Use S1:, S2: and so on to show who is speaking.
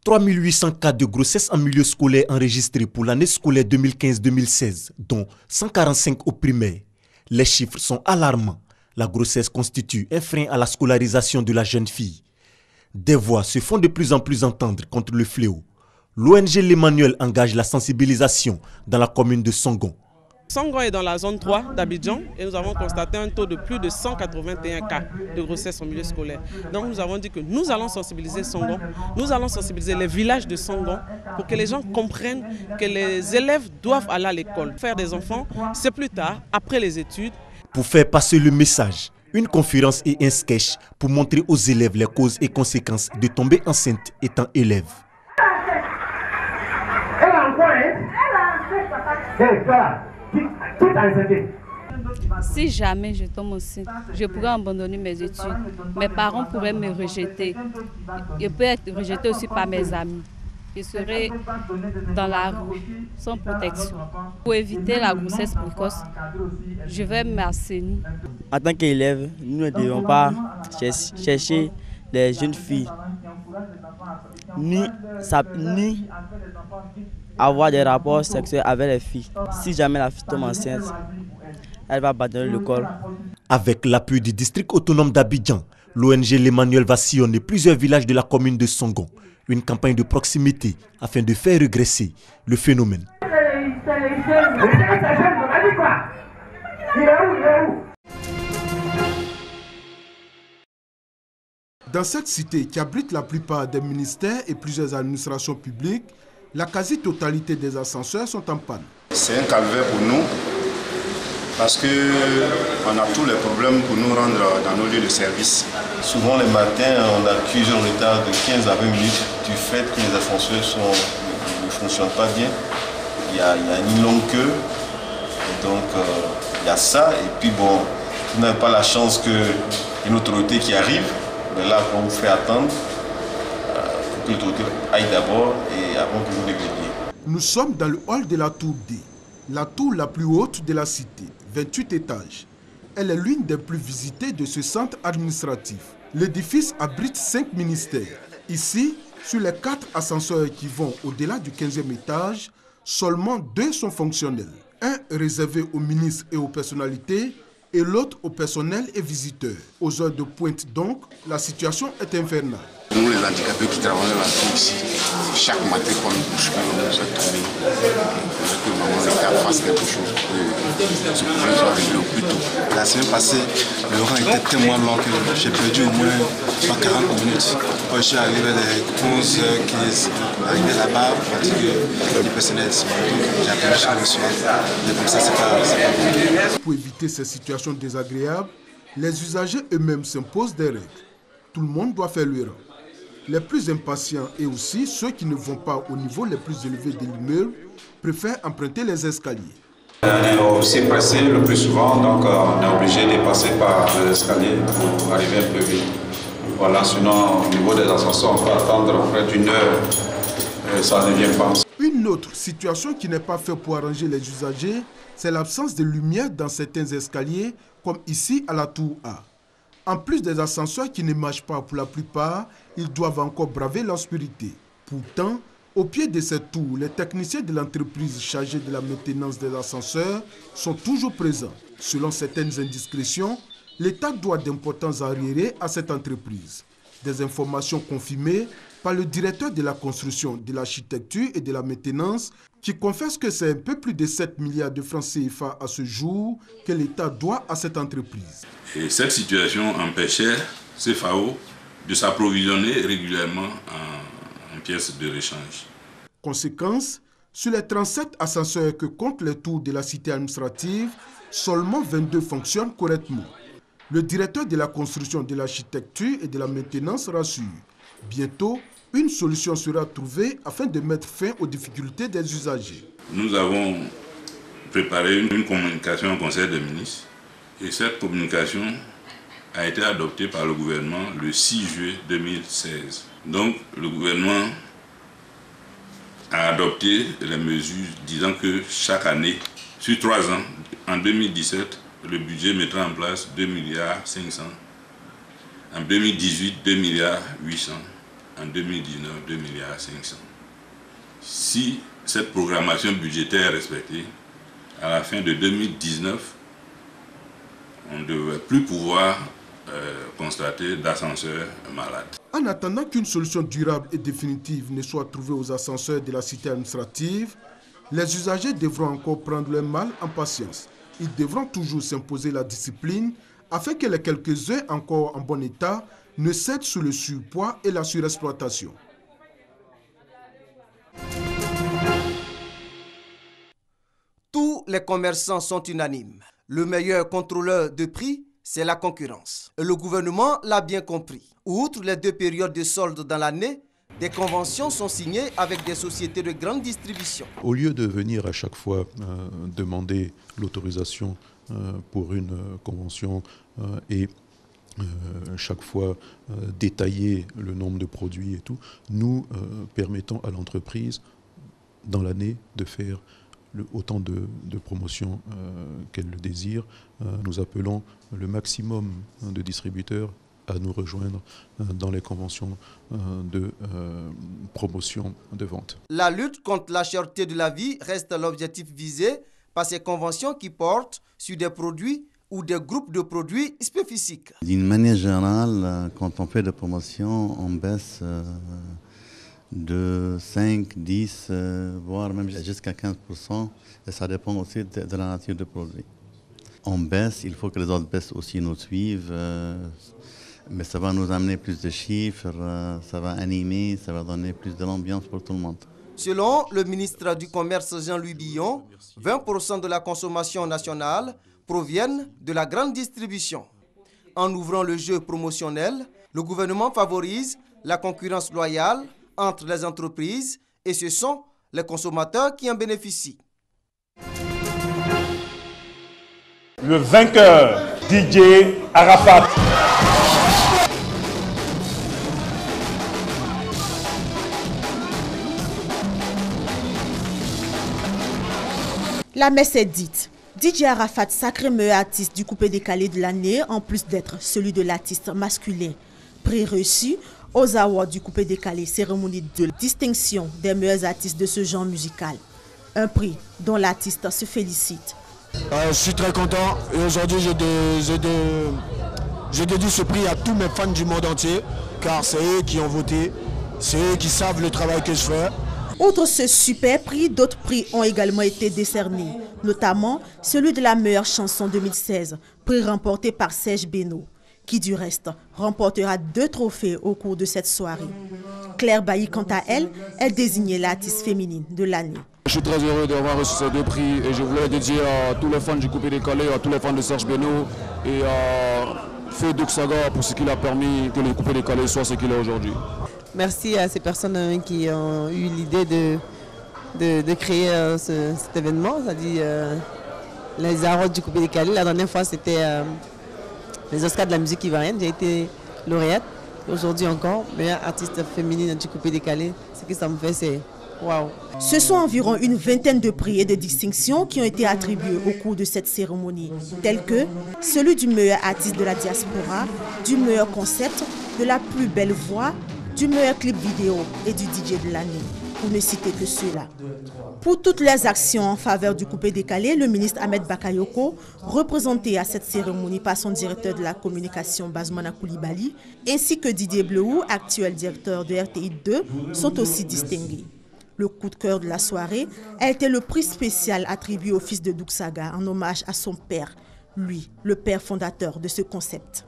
S1: 3800 cas de grossesse en milieu scolaire enregistrés pour l'année scolaire 2015-2016, dont 145 au primaire. Les chiffres sont alarmants. La grossesse constitue un frein à la scolarisation de la jeune fille. Des voix se font de plus en plus entendre contre le fléau. L'ONG L'Emmanuel engage la sensibilisation dans la commune de Songon.
S2: Songon est dans la zone 3 d'Abidjan et nous avons constaté un taux de plus de 181 cas de grossesse en milieu scolaire. Donc nous avons dit que nous allons sensibiliser Songon, nous allons sensibiliser les villages de Songon pour que les gens comprennent que les élèves doivent aller à l'école. Faire des enfants, c'est plus tard, après les études.
S1: Pour faire passer le message, une conférence et un sketch pour montrer aux élèves les causes et conséquences de tomber enceinte étant élève.
S3: Si jamais je tombe enceinte, je pourrais abandonner mes études. Mes parents pourraient me rejeter. Je peux être rejetée aussi par mes amis. Je serai dans la rue, sans protection. Pour éviter la grossesse précoce, je vais m'assainir.
S4: En tant qu'élève, nous ne devons pas chercher les jeunes filles, ni avoir des rapports sexuels avec les filles. Si jamais la fille tombe enceinte, elle va abandonner l'école.
S1: Avec l'appui du district autonome d'Abidjan, l'ONG L'Emmanuel va sillonner plusieurs villages de la commune de Songon. Une campagne de proximité afin de faire régresser le phénomène.
S5: Dans cette cité qui abrite la plupart des ministères et plusieurs administrations publiques, la quasi-totalité des ascenseurs sont en panne.
S6: C'est un calvaire pour nous parce qu'on a tous les problèmes pour nous rendre dans nos lieux de service.
S7: Souvent les matins, on accuse un retard de 15 à 20 minutes du fait que les ascenseurs ne fonctionnent pas bien. Il y a une longue queue, et donc il y a ça. Et puis bon, vous n'avez pas la chance qu'une autorité qui arrive, mais là on vous fait attendre pour que l'autorité aille d'abord et avant que vous ne veniez.
S5: Nous sommes dans le hall de la tour D, la tour la plus haute de la cité, 28 étages. Elle est l'une des plus visitées de ce centre administratif. L'édifice abrite 5 ministères. Ici, sur les 4 ascenseurs qui vont au-delà du 15e étage, seulement 2 sont fonctionnels. Un réservé aux ministres et aux personnalités et l'autre au personnel et visiteurs. Aux heures de pointe donc, la situation est infernale.
S6: Nous les handicapés qui travaillent là ici, chaque matin quand nous couchons, nous sommes tombés. Que maman l'État fasse quelque chose pour ce problème soit réglé au plus tôt.
S8: La semaine passée, le rang était tellement long que j'ai perdu au moins 40 minutes. Quand je suis arrivé à 11h15, arrivé là-bas, on dit que le personnel est j'ai attendu jusqu'à le soir. Mais comme ça, c'est pas bon.
S5: Pour éviter ces situations désagréables, les usagers eux-mêmes s'imposent des règles. Tout le monde doit faire le rang. Les plus impatients et aussi ceux qui ne vont pas au niveau les plus élevés de l'immeuble préfèrent emprunter les escaliers.
S9: On est aussi pressé le plus souvent, donc on est obligé de passer par les escaliers pour arriver un peu vite. Voilà, sinon au niveau des ascenseurs, on peut attendre près d'une heure et ça ne vient pas.
S5: Une autre situation qui n'est pas faite pour arranger les usagers, c'est l'absence de lumière dans certains escaliers, comme ici à la tour A. En plus des ascenseurs qui ne marchent pas pour la plupart, ils doivent encore braver l'obscurité. Pourtant, au pied de cette tour, les techniciens de l'entreprise chargée de la maintenance des ascenseurs sont toujours présents. Selon certaines indiscrétions, l'État doit d'importants arriérés à cette entreprise. Des informations confirmées par le directeur de la construction, de l'architecture et de la maintenance qui confesse que c'est un peu plus de 7 milliards de francs CFA à ce jour que l'État doit à cette entreprise.
S10: Et cette situation empêchait CFAO de s'approvisionner régulièrement en pièces de rechange.
S5: Conséquence, sur les 37 ascenseurs que comptent les tours de la cité administrative, seulement 22 fonctionnent correctement. Le directeur de la construction, de l'architecture et de la maintenance rassure. Bientôt, une solution sera trouvée afin de mettre fin aux difficultés des usagers.
S10: Nous avons préparé une communication au Conseil des ministres et cette communication a été adoptée par le gouvernement le 6 juillet 2016. Donc le gouvernement a adopté les mesures disant que chaque année, sur 3 ans, en 2017, le budget mettra en place 2,5 milliards. En 2018, 2,8 milliards. en 2019 2,5 milliards. Si cette programmation budgétaire est respectée, à la fin de 2019, on ne devrait plus pouvoir constater d'ascenseurs malades.
S5: En attendant qu'une solution durable et définitive ne soit trouvée aux ascenseurs de la cité administrative, les usagers devront encore prendre leur mal en patience. Ils devront toujours s'imposer la discipline afin que les quelques-uns encore en bon état ne cèdent sous le surpoids et la surexploitation.
S11: Tous les commerçants sont unanimes. Le meilleur contrôleur de prix, c'est la concurrence. Et le gouvernement l'a bien compris. Outre les 2 périodes de solde dans l'année, des conventions sont signées avec des sociétés de grande distribution.
S12: Au lieu de venir à chaque fois demander l'autorisation pour une convention et chaque fois détailler le nombre de produits et tout, nous permettons à l'entreprise dans l'année de faire autant de promotions qu'elle le désire. Nous appelons le maximum de distributeurs à nous rejoindre dans les conventions de promotion de vente.
S11: La lutte contre la cherté de la vie reste l'objectif visé par ces conventions qui portent sur des produits ou des groupes de produits spécifiques.
S13: D'une manière générale, quand on fait des promotions, on baisse de 5, 10, voire même jusqu'à 15%, et ça dépend aussi de la nature du produit. On baisse, il faut que les autres baissent aussi, nous suivent, mais ça va nous amener plus de chiffres, ça va animer, ça va donner plus de l'ambiance pour tout le monde.
S11: Selon le ministre du Commerce Jean-Louis Billon, 20% de la consommation nationale proviennent de la grande distribution. En ouvrant le jeu promotionnel, le gouvernement favorise la concurrence loyale entre les entreprises et ce sont les consommateurs qui en bénéficient.
S14: Le vainqueur, DJ Arafat.
S15: La messe est dite. DJ Arafat, sacré meilleur artiste du coupé décalé de l'année, en plus d'être celui de l'artiste masculin. Prix reçu aux awards du coupé décalé, cérémonie de distinction des meilleurs artistes de ce genre musical. Un prix dont l'artiste se félicite.
S16: Je suis très content et aujourd'hui je dédie ce prix à tous mes fans du monde entier car c'est eux qui ont voté, c'est eux qui savent le travail que je fais.
S15: Outre ce super prix, d'autres prix ont également été décernés, notamment celui de la meilleure chanson 2016, prix remporté par Serge Beno, qui du reste remportera 2 trophées au cours de cette soirée. Claire Bailly, quant à elle, est désignée l'artiste féminine de l'année.
S16: Je suis très heureux d'avoir reçu ces 2 prix et je voulais dédier à tous les fans du coupé décalé, à tous les fans de Serge Beno et à Feu Duxaga pour ce qu'il a permis que le coupé décalé soit ce qu'il est aujourd'hui.
S17: Merci à ces personnes qui ont eu l'idée de créer cet événement, c'est-à-dire les awards du coupé décalé. La dernière fois, c'était les Oscars de la musique ivoirienne. J'ai été lauréate. Aujourd'hui encore, meilleure artiste féminine du coupé décalé. Ce que ça me fait, c'est waouh.
S15: Ce sont environ une vingtaine de prix et de distinctions qui ont été attribués au cours de cette cérémonie, tels que celui du meilleur artiste de la diaspora, du meilleur concept, de la plus belle voix, du meilleur clip vidéo et du DJ de l'année, pour ne citer que ceux-là. Pour toutes les actions en faveur du coupé décalé, le ministre Ahmed Bakayoko, représenté à cette cérémonie par son directeur de la communication Bazmana Koulibaly, ainsi que Didier Blehou, actuel directeur de RTI 2, sont aussi distingués. Le coup de cœur de la soirée a été le prix spécial attribué au fils de Duxaga en hommage à son père, lui, le père fondateur de ce concept.